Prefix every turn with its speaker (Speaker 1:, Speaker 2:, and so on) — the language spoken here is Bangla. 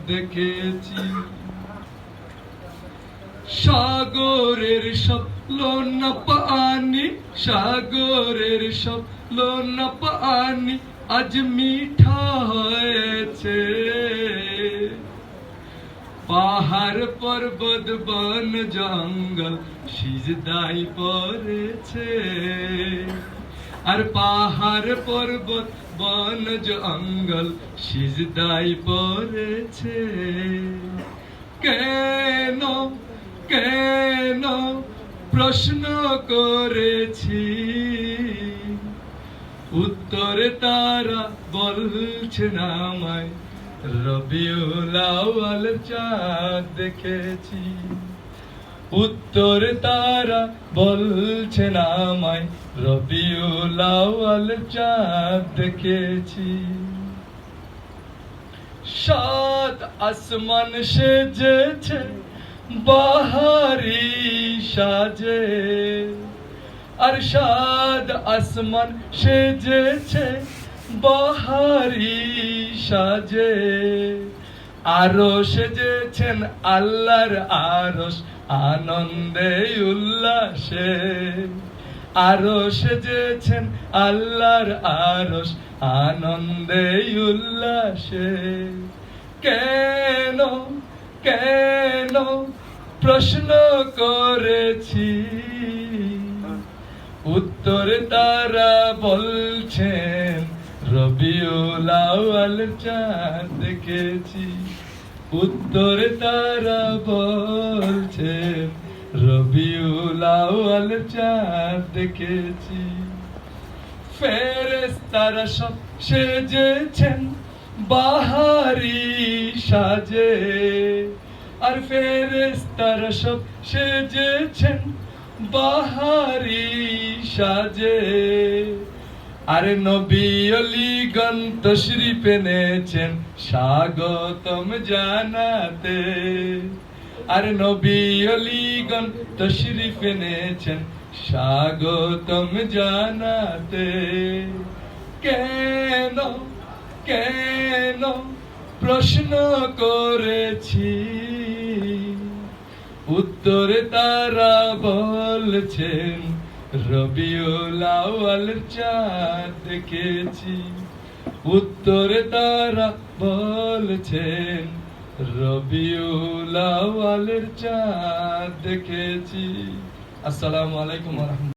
Speaker 1: দেখেছি। সাগরের সব লোনা পানি, সাগরের সব লোনা পানি আজ মিঠা হয়েছে। পাহাড় পর্বত বন জঙ্গল সিজদায় পড়েছে। আর পাহাড় পর্বত বন জঙ্গল সিজদায় পড়েছে। কেন কেন প্রশ্ন করেছি, উত্তরে তারা বলছে না আমায় রবিউল আউয়াল চাঁদ দেখেছি। উত্তরে তারা বলছে না আমায় রবিউল আউয়াল চাঁদ দেখেছি। সাত আসমান সেজেছে বাহারি সাজে। আর সাত আসমান সেজেছে বাহারি সাজে। আরো সেজেছেন আল্লাহর আরশ আনন্দে উল্লাসে। আরো সেজেছেন আল্লাহর আরশ আনন্দে উল্লাসে। কেন কেন প্রশ্ন করেছি, উত্তরে তারা বলছেন রবিউল আউয়াল চাঁদ দেখেছি। উত্তরে তারা বলছেন রবিউল আউয়াল চাঁদ দেখেছি। ফেরেশতারা সব সেজেছেন বাহারি সাজে। আর ফেরেশতারা সব সেজেছেন বাহারি সাজে। আরে নবী ওলিগণ তশরিফ এনেছেন স্বাগতম জানাতে। আরে নবী ওলিগণ তশরিফ এনেছেন স্বাগতম জানাতে। কেন কেন প্রশ্ন করেছি, উত্তরে তারা বলছেন রবিউল আউয়াল চাঁদ দেখেছি। উত্তরে তারা বলছেন রবিউল আউয়াল চাঁদ দেখেছি। আসসালামু আলাইকুম ওয়া রাহমাতুল্লাহ।